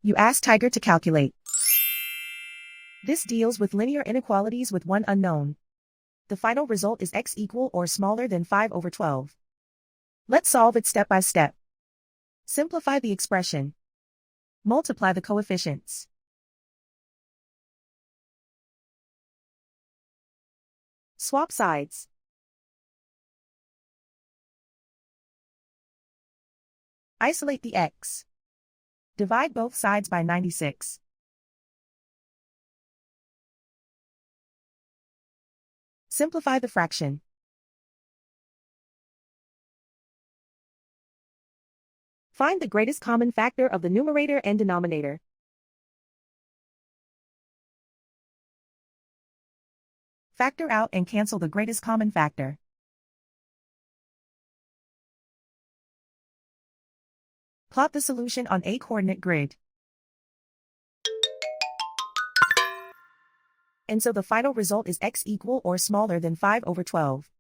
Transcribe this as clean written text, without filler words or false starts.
You ask Tiger to calculate. This deals with linear inequalities with one unknown. The final result is x equal or smaller than 5/12. Let's solve it step by step. Simplify the expression. Multiply the coefficients. Swap sides. Isolate the x. Divide both sides by 96. Simplify the fraction. Find the greatest common factor of the numerator and denominator. Factor out and cancel the greatest common factor. Plot the solution on a coordinate grid. And so the final result is x equal or smaller than 5/12.